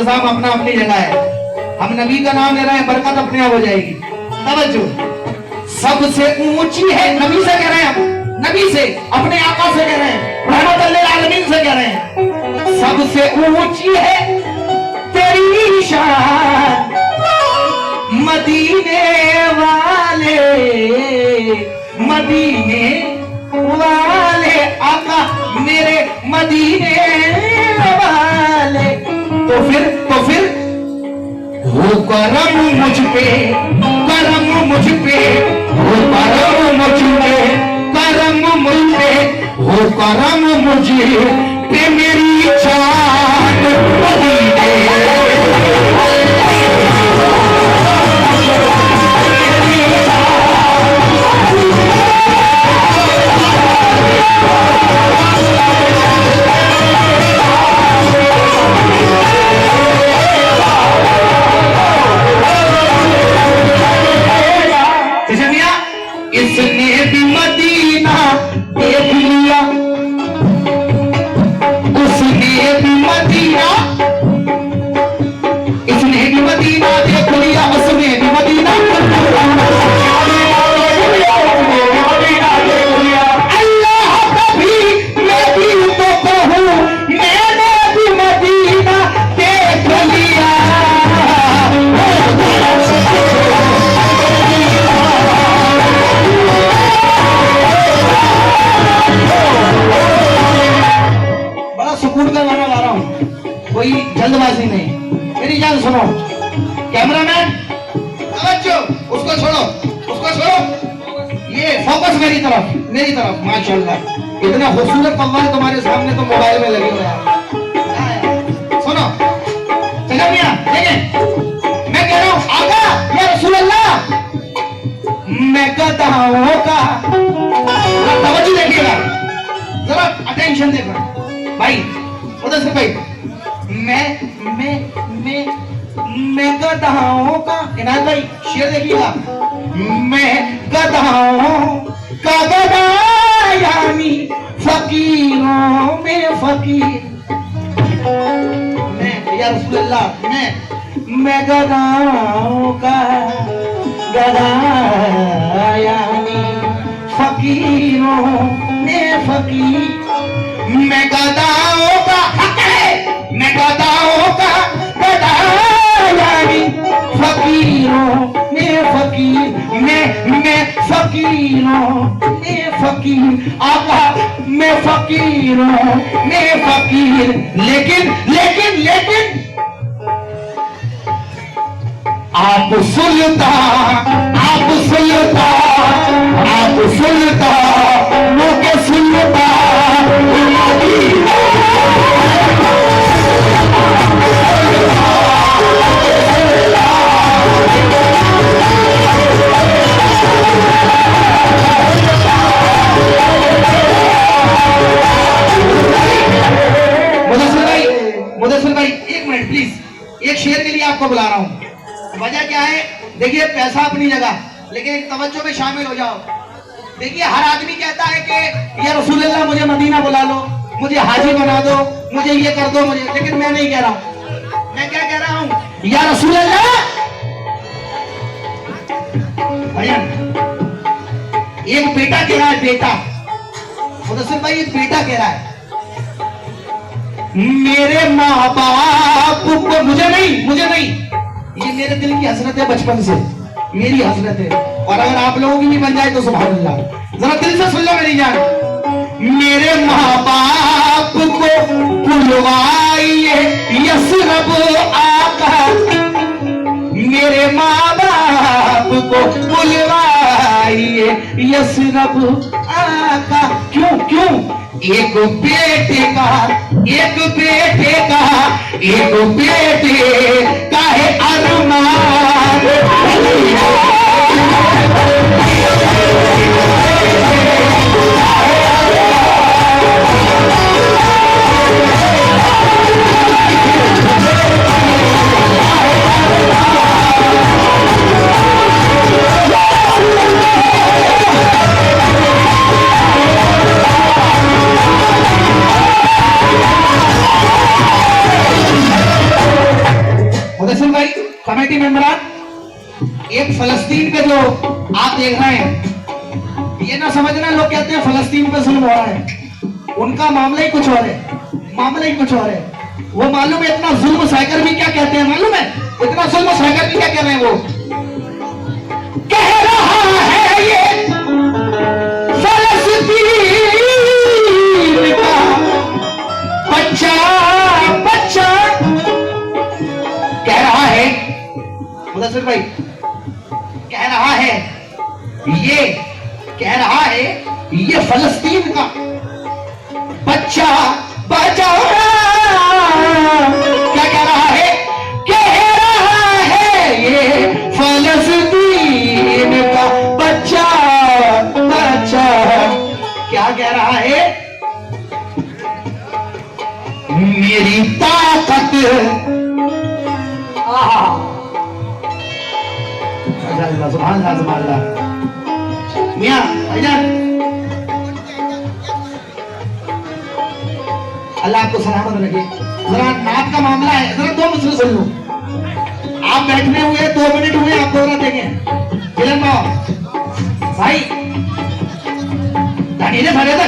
इंतजाम अपना अपनी जगह है। हम नबी का नाम ले रहे हैं, बरकत अपने आप हो जाएगी। तवज्जो, सबसे ऊंची है, नबी से कह रहे हैं हम, नबी से, अपने आका से कह रहे हैं, रहमत लिल आलमीन से कह रहे हैं, सबसे ऊंची है तेरी शान मदीने वाले, मदीने वाले आका मेरे मदीने वाले। तो फिर हो करम मुझ पे, करम मुझ पे, हो करम मुझ पे, करम मुझ पे, हो करम मुझे पे मेरी जान मदीने। इसने भी मदीना देख लिया, उसने भी मदीना, इसने भी मदीना देख लिया, उसने भी मदीना, अल्लाह कभी मैं भी तो कहूँ मैंने भी मदीना देख लिया। सुकून का गाना गा रहा हूं, कोई जल्दबाजी नहीं। मेरी जान सुनो, कैमरामैन तवज्जो, उसको छोड़ो, उसको छोड़ो, ये फोकस मेरी तरफ, मेरी तरफ। माशाल्लाह इतना खूबसूरत कव्वाल तुम्हारे सामने तो मोबाइल में लगे हुए हैं। सुनो चलो मियां, देखें, मैं कह रहा हूं आका या रसूल अल्लाह, मैं गदाओं का, तवज्जो देखिएगा, जरा अटेंशन देखो भाई, उधर से भाई, मैं गधाओं का, इनायत भाई शेर देखिएगा, मैं गधाओं का गधा यानी फकीरों में फकीर, मैं या रसूल अल्लाह, मैं गधाओं का गधा यानी फकीरों में फकीर, मैं गदाओं का हक है, मैं गदाओं का गदा यानी फकीरों में फकीर, मैं फकीरों में फकीर, आका मैं फकीरों में फकीर। लेकिन लेकिन लेकिन आप सुल्तान, आप सुल्तान, आप सुल्तान, मुझे सुल्तान मुदस्सिर भाई एक मिनट प्लीज, एक शेर के लिए आपको बुला रहा हूं। वजह क्या है, देखिए पैसा अपनी जगह, लेकिन एक तवज्जो में शामिल हो जाओ। देखिए हर आदमी कहता है कि या रसूल अल्लाह मुझे मदीना बुला लो, मुझे हाजी बना दो, मुझे ये कर दो, मुझे, लेकिन मैं नहीं कह रहा हूं। मैं क्या कह रहा हूं, या रसूल अल्लाह, भैया एक बेटा कह रहा है, बेटा मुदस्सिर भाई एक बेटा कह रहा है, मेरे माँ बाप को, मुझे नहीं, ये मेरे दिल की हसरत है, बचपन से मेरी हसरत है, और अगर आप लोगों की भी बन जाए तो सुभान अल्लाह। जरा दिल से सुन लो मेरी जान, मेरे माँ बाप को बुलवाइए यसरब आका, मेरे माँ बाप को बुलवाइए यसरब आका। क्यों क्यों, एक बेटे का, एक बेटे का, एक बेटे का है अरमान। इमरान, एक फलस्तीन पे जो आप देख रहे हैं, ये ना समझना लोग कहते हैं फलस्तीन पे जुल्म हो रहा है, उनका मामला ही कुछ और है, मामला ही कुछ और है। वो मालूम है इतना जुल्म सहकर भी क्या कहते हैं, मालूम है इतना जुल्म सहकर भी क्या कह रहे हैं, वो कह रहा है ये फलस्तीन का बच्चा बच्चा, कह रहा है मुदस्सिर भाई, कह रहा है ये, कह रहा है ये फलस्तीन का बच्चा बचा, क्या कह रहा है, कह रहा है ये फलस्तीन का बच्चा बच्चा, क्या कह रहा है, मेरी ताकत सुभान अल्लाह मियां भाईजान, अल्लाह आपको सलामत रखे। जरा नाक का मामला है, जरा 2 मिनट सुन लो, आप बैठने हुए 2 मिनट हुए, आप दोहरा देंगे फिल्म भाई धनी ने भरे था,